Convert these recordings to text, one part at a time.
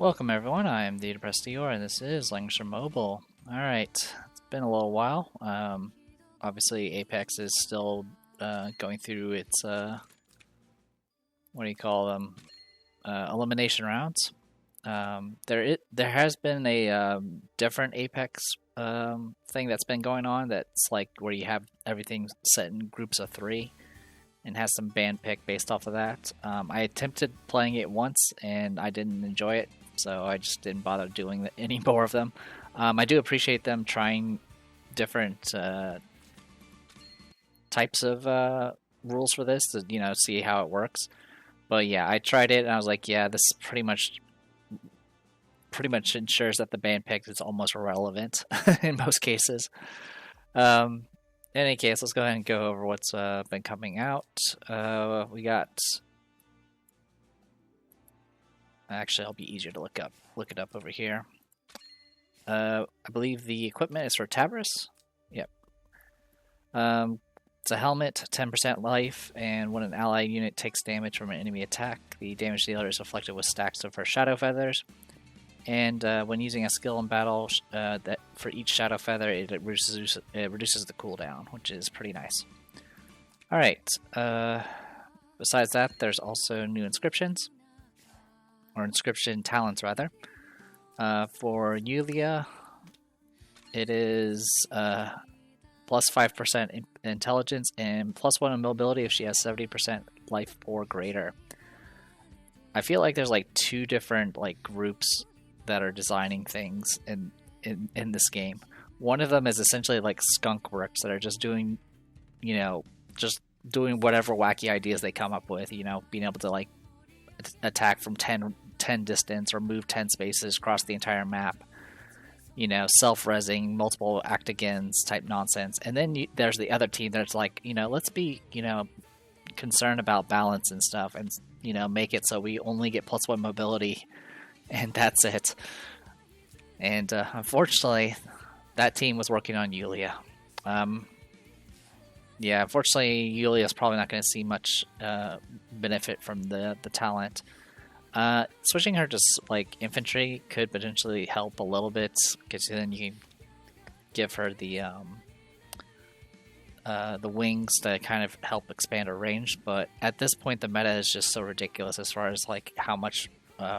Welcome everyone, I am the Depressed Dior and this is Langrisser Mobile. Alright, it's been a little while. Obviously Apex is still going through its, what do you call them, elimination rounds. There has been a different Apex thing that's been going on that's like where you have everything set in groups of 3 and has some band pick based off of that. I attempted playing it once and I didn't enjoy it, so I just didn't bother doing any more of them. I do appreciate them trying different types of rules for this to see how it works. But yeah, I tried it and I was like, yeah, this pretty much ensures that the band pick is almost irrelevant in most cases. In any case, let's go ahead and go over what's been coming out. We got. Actually, it'll be easier to look it up over here. I believe the equipment is for Tabris. Yep. It's a helmet, 10% life, and when an allied unit takes damage from an enemy attack, the damage dealer is afflicted with stacks of her shadow feathers. And when using a skill in battle, that for each shadow feather, it reduces the cooldown, which is pretty nice. All right. Besides that, there's also new inscriptions, or inscription talents rather. For Yulia, it is plus 5% intelligence and plus 1 in mobility if she has 70% life or greater. I feel like there's like 2 different like groups that are designing things in this game. One of them is essentially like skunk works that are just doing, just doing whatever wacky ideas they come up with, being able to like attack from 10 distance or move 10 spaces across the entire map, self-resing, multiple act-agains type nonsense. And then there's the other team that's like, let's be, concerned about balance and stuff and, make it so we only get plus 1 mobility and that's it. And unfortunately, that team was working on Yulia. Yeah, unfortunately, Yulia's probably not going to see much benefit from the talent. Switching her to like infantry could potentially help a little bit, because then you can give her the wings to kind of help expand her range. But at this point, the meta is just so ridiculous as far as like how much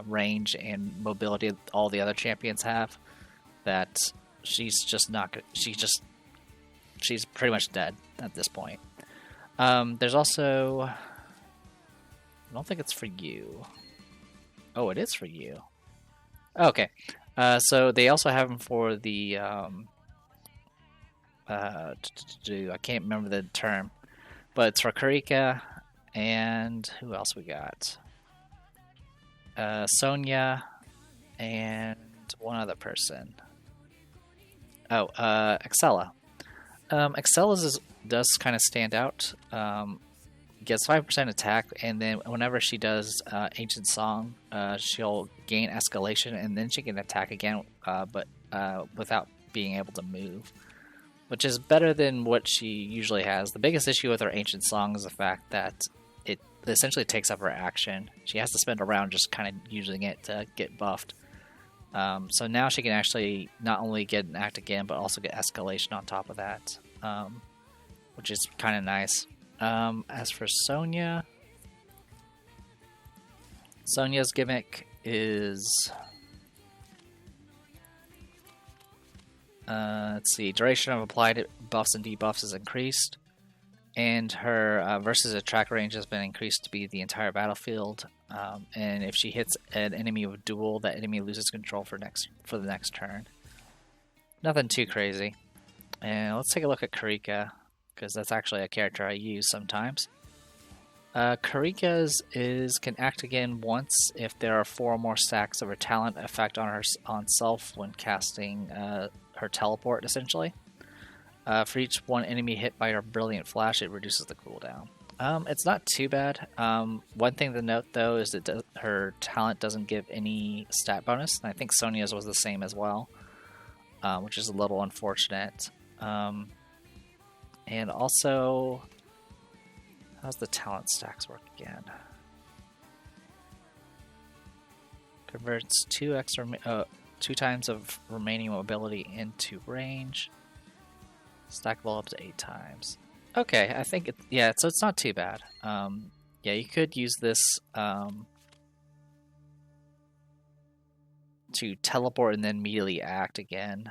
range and mobility all the other champions have, that she's just not good. She's pretty much dead at this point. There's also, I don't think it's for you. Oh, it is for you. Okay. So they also have them for the I can't remember the term, but it's for Karika and who else we got? Sonya, and one other person. Oh, Excella. Excella's does kind of stand out. Gets 5% attack, and then whenever she does Ancient Song, she'll gain escalation, and then she can attack again, but without being able to move, which is better than what she usually has. The biggest issue with her Ancient Song is the fact that it essentially takes up her action. She has to spend a round just kind of using it to get buffed. So now she can actually not only get an act again, but also get escalation on top of that, which is kind of nice. As for Sonya, Sonya's gimmick is, let's see, duration of applied buffs and debuffs is increased, and her versus attack range has been increased to be the entire battlefield. And if she hits an enemy with duel, that enemy loses control for the next turn. Nothing too crazy. And let's take a look at Karika, because that's actually a character I use sometimes. Karika's can act again once if there are 4 or more stacks of her talent effect on self when casting her teleport, essentially. For each one enemy hit by her brilliant flash, it reduces the cooldown. It's not too bad. One thing to note though is that her talent doesn't give any stat bonus, and I think Sonya's was the same as well, which is a little unfortunate. And also, how's the talent stacks work again? Converts 2 times of remaining mobility into range. Stackable up to 8 times. Okay, I think yeah, so it's not too bad. Yeah, you could use this to teleport and then immediately act again.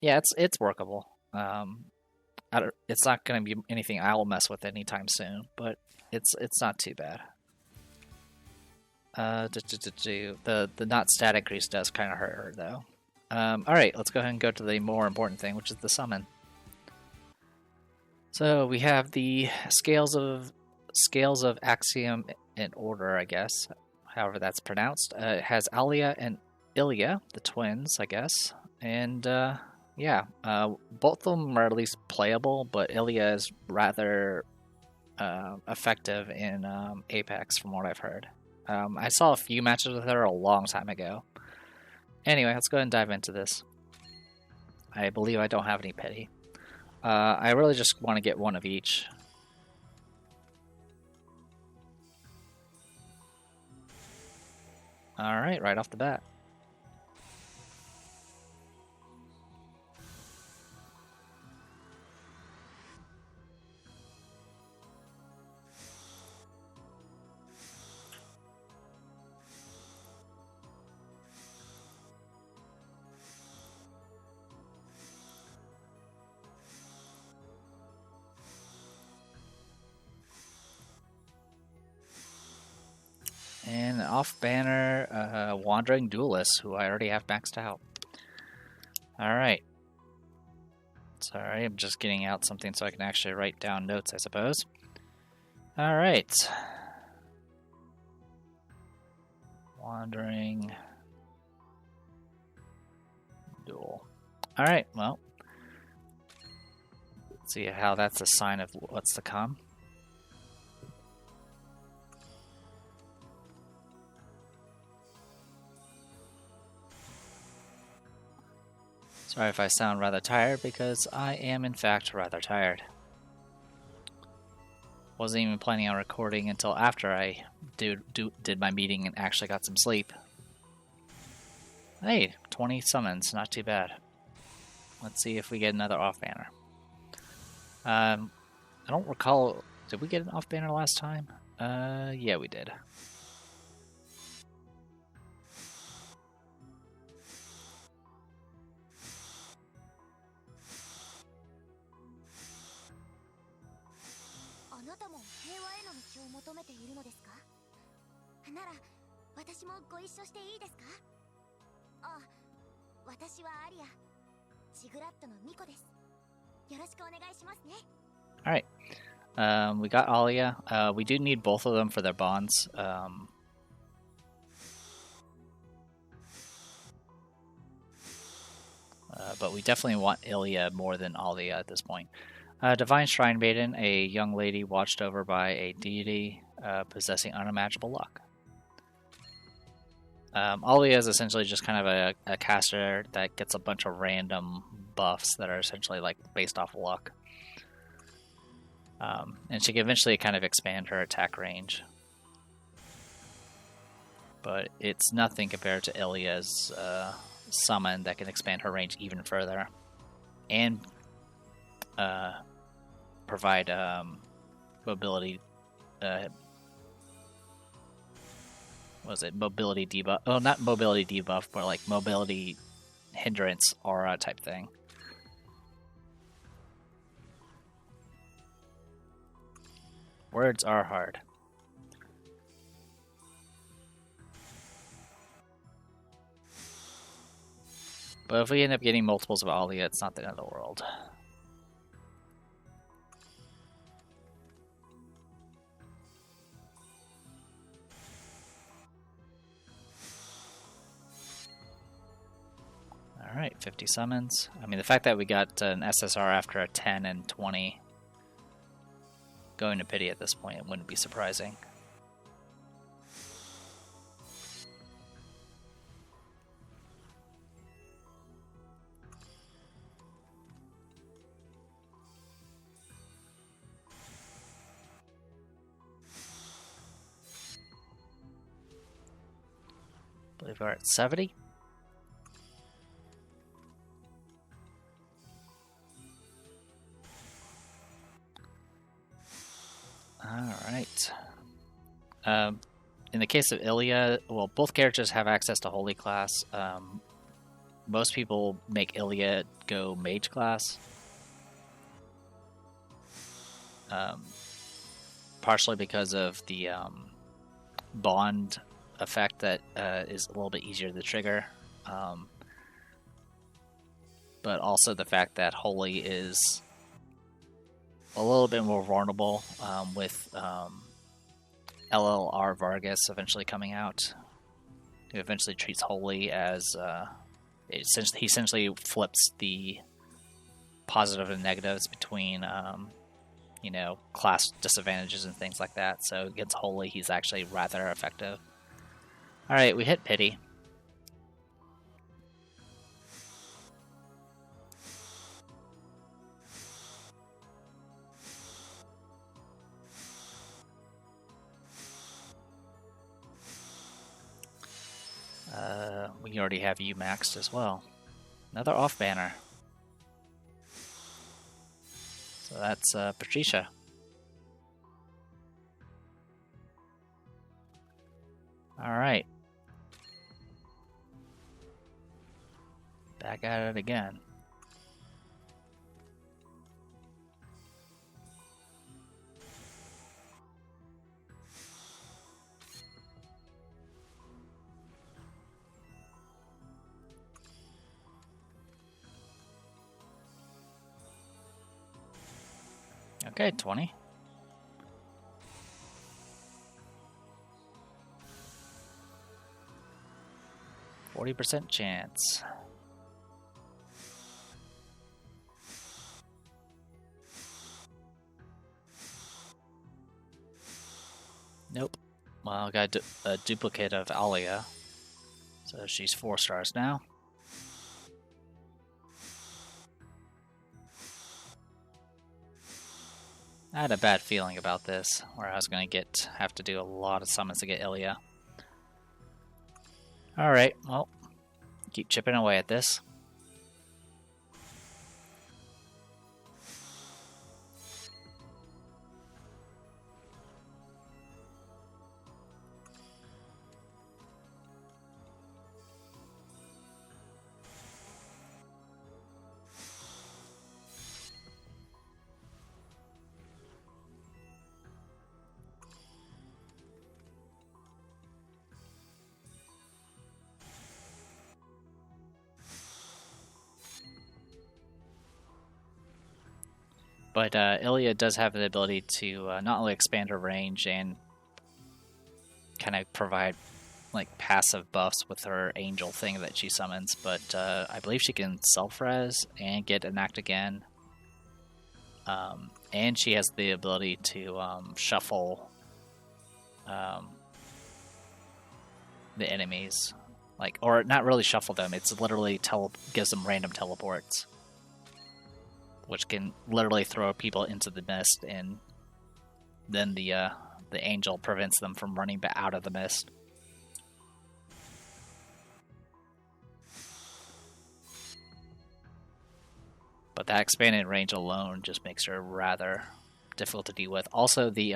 Yeah, it's workable. It's not going to be anything I'll mess with anytime soon, but it's not too bad. The not static grease does kind of hurt her though. All right, let's go ahead and go to the more important thing, which is the summon. So we have the scales of Axiom in order, I guess, however that's pronounced. It has Alia and Ilya, the twins, I guess, and yeah, both of them are at least playable, but Ilya is rather effective in Apex, from what I've heard. I saw a few matches with her a long time ago. Anyway, let's go ahead and dive into this. I believe I don't have any pity. I really just want to get one of each. Alright, right off the bat. And off-banner, Wandering Duelist, who I already have maxed out. Alright. Sorry, I'm just getting out something so I can actually write down notes, I suppose. Alright. Wandering Duel. Alright, well. Let's see how that's a sign of what's to come. Sorry if I sound rather tired, because I am in fact rather tired. Wasn't even planning on recording until after I did my meeting and actually got some sleep. Hey, 20 summons, not too bad. Let's see if we get another off-banner. I don't recall, did we get an off-banner last time? Yeah, we did. Alright, we got Alia. We do need both of them for their bonds. But we definitely want Ilya more than Alia at this point. Divine Shrine Maiden, a young lady watched over by a deity possessing unimaginable luck. Alia is essentially just kind of a caster that gets a bunch of random buffs that are essentially like based off luck. And she can eventually kind of expand her attack range. But it's nothing compared to Ilya's summon that can expand her range even further. And provide mobility. What was it? Mobility debuff. Oh, not mobility debuff, but like mobility hindrance aura type thing. Words are hard. But if we end up getting multiples of Alia, it's not the end of the world. Alright, 50 summons. I mean, the fact that we got an SSR after a 10 and 20 going to pity at this point, it wouldn't be surprising. believe we're at 70. Alright. In the case of Ilya, well, both characters have access to Holy class. Most people make Ilya go Mage class. Partially because of the bond effect that is a little bit easier to trigger. But also the fact that Holy is a little bit more vulnerable with LLR Vargas eventually coming out, who eventually treats Holy as he essentially flips the positive and negatives between class disadvantages and things like that. So against Holy, he's actually rather effective. All right, we hit Pity. We already have you maxed as well. Another off banner. So that's Patricia. Alright. Back at it again. Okay, 20. %40 chance. Nope. Well, I got a duplicate of Alia. So she's 4 stars now. I had a bad feeling about this, where I was going to have to do a lot of summons to get Ilya. Alright, well, keep chipping away at this. But Ilya does have the ability to not only expand her range and kind of provide like passive buffs with her angel thing that she summons, but I believe she can self-res and get an act again. And she has the ability to shuffle the enemies. Or not really shuffle them, it's literally gives them random teleports, which can literally throw people into the mist, and then the angel prevents them from running back out of the mist. But that expanded range alone just makes her rather difficult to deal with. Also, the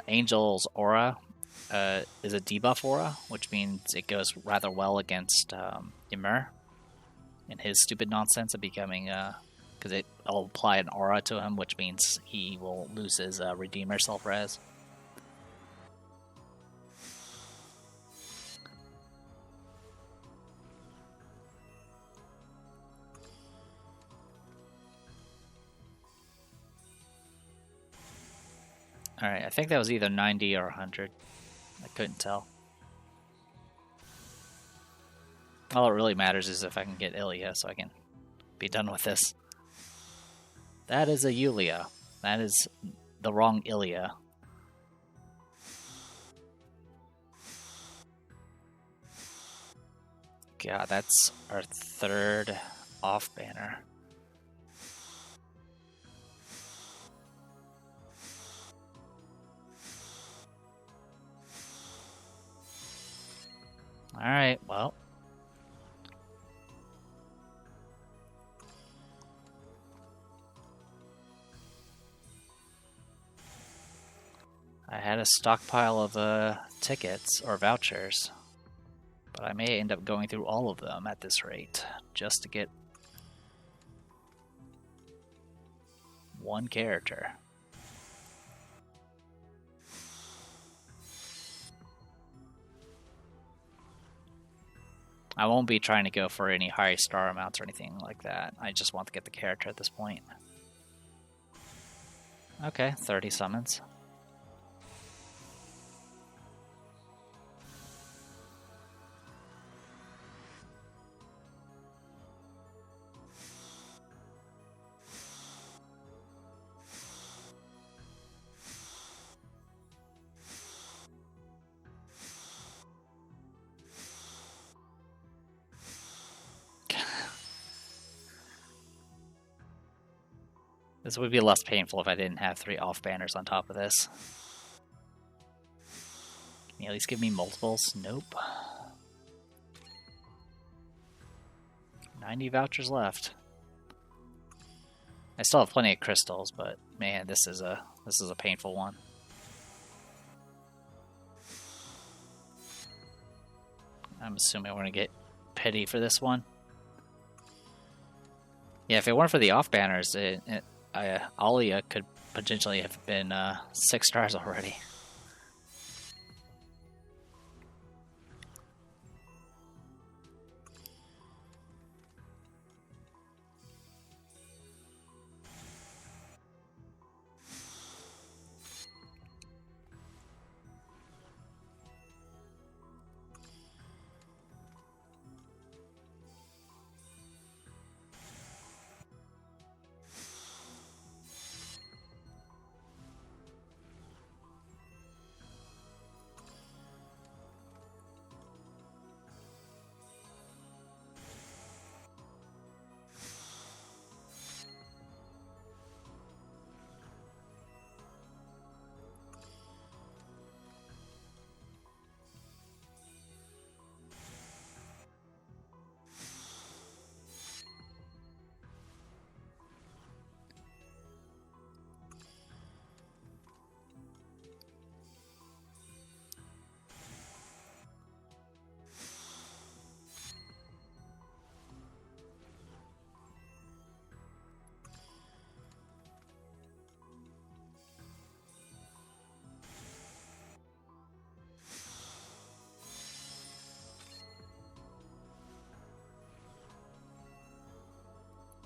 Angel's aura is a debuff aura, which means it goes rather well against Ymir and his stupid nonsense of becoming, because it'll apply an aura to him, which means he will lose his Redeemer self-res. Alright, I think that was either 90 or 100. I couldn't tell. All it really matters is if I can get Ilya so I can be done with this. That is a Yulia. That is the wrong Ilya. God, that's our 3rd off banner. Alright, well. I had a stockpile of tickets or vouchers, but I may end up going through all of them at this rate just to get one character. I won't be trying to go for any high star amounts or anything like that. I just want to get the character at this point. Okay, 30 summons. This would be less painful if I didn't have 3 off banners on top of this. Can you at least give me multiples? Nope. 90 vouchers left. I still have plenty of crystals, but man, this is a painful one. I'm assuming we're gonna get pity for this one. Yeah, if it weren't for the off banners, Alia could potentially have been 6 stars already.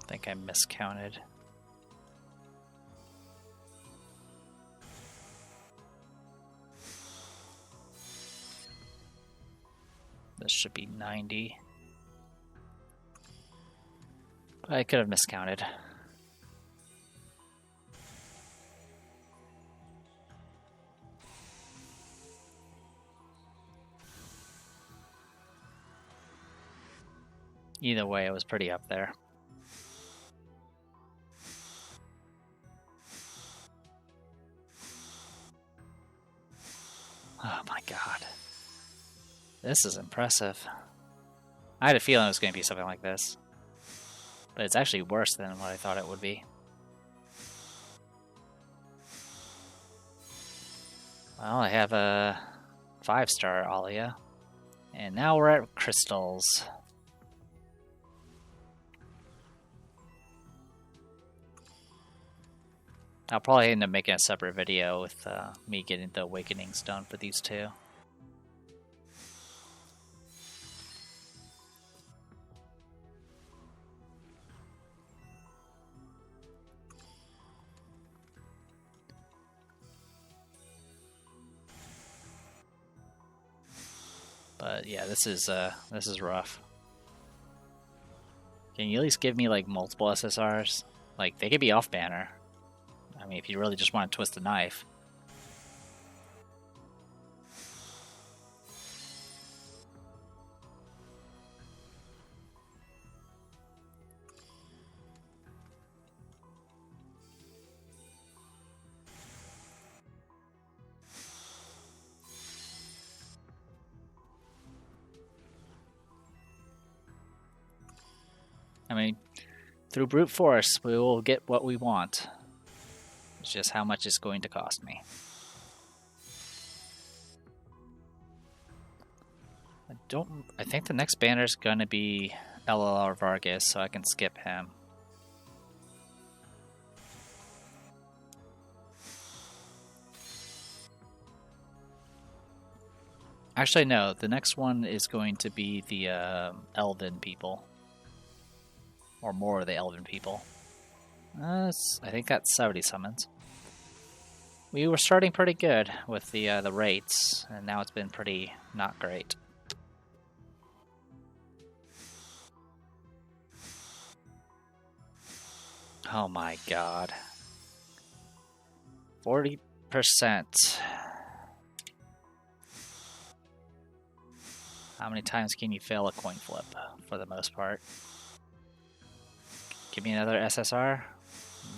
I think I miscounted. This should be 90. But I could have miscounted. Either way, it was pretty up there. Oh my god. This is impressive. I had a feeling it was going to be something like this. But it's actually worse than what I thought it would be. Well, I have a 5-star Alia. And now we're at crystals. I'll probably end up making a separate video with me getting the awakenings done for these two. But yeah, this is rough. Can you at least give me like multiple SSRs? Like they could be off banner. I mean, if you really just want to twist the knife. I mean, through brute force, we will get what we want. It's just how much it's going to cost me. I think the next banner is going to be LLR Vargas, so I can skip him. Actually, no. The next one is going to be the Elven people. Or more of the Elven people. I think that's 70 summons. We were starting pretty good with the rates, and now it's been pretty not great. Oh my god. 40%. How many times can you fail a coin flip, for the most part? Give me another SSR?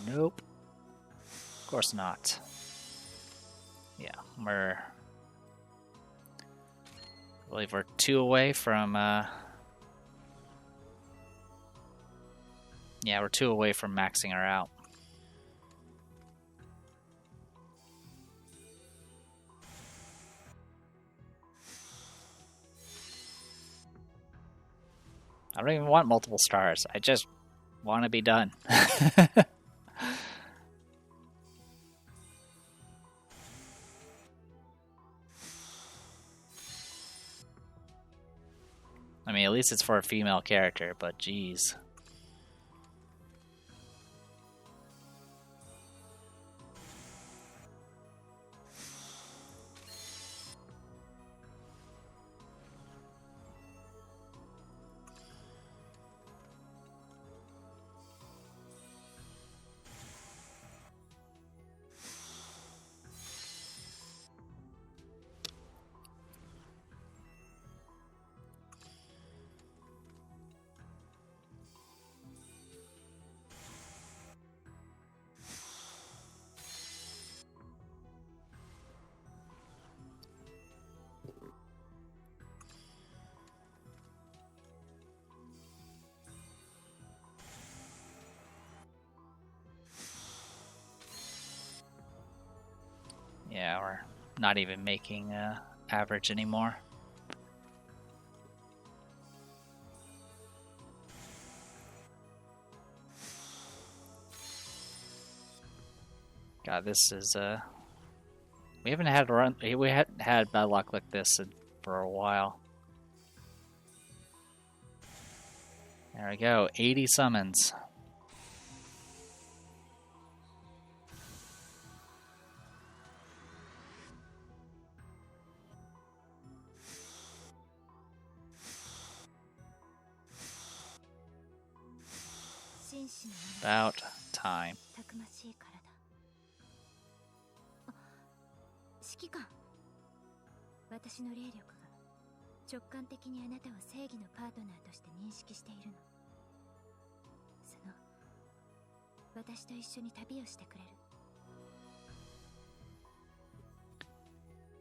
Nope. Of course not. Yeah, I believe we're 2 away from, yeah, we're 2 away from maxing her out. I don't even want multiple stars. I just want to be done. I mean, at least it's for a female character, but geez. Yeah, we're not even making average anymore. God, this is we haven't had bad luck like this for a while. There we go, 80 summons. About time. 指揮官、私の霊力が直感的にあなたを正義のパートナーとして認識しているの。その私と一緒に旅をしてくれる。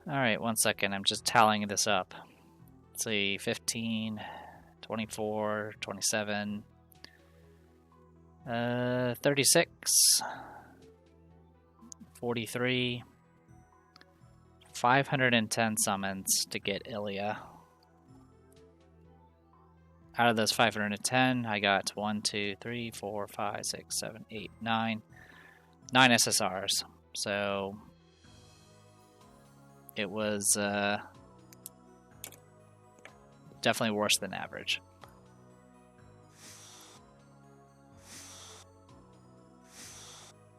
Alright, 1 second, I'm just tallying this up. Let's see, 15, 24, 27, 36, 43, 510 summons to get Ilya. Out of those 510, I got 1, 2, 3, 4, 5, 6, 7, 8, 9 SSRs. So it was definitely worse than average.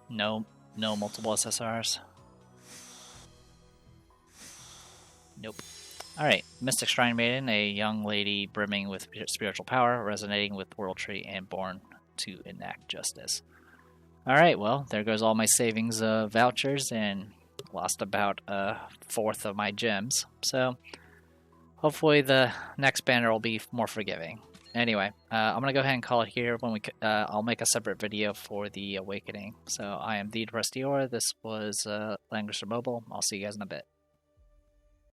No multiple SSRs. Nope. Alright, Mystic Shrine Maiden, a young lady brimming with spiritual power, resonating with World Tree, and born to enact justice. Alright, well, there goes all my savings of vouchers, and lost about a fourth of my gems. So, hopefully the next banner will be more forgiving. Anyway, I'm going to go ahead and call it here. When I'll make a separate video for the Awakening. So, I am the Depressed Dior. This was Langrisser Mobile. I'll see you guys in a bit.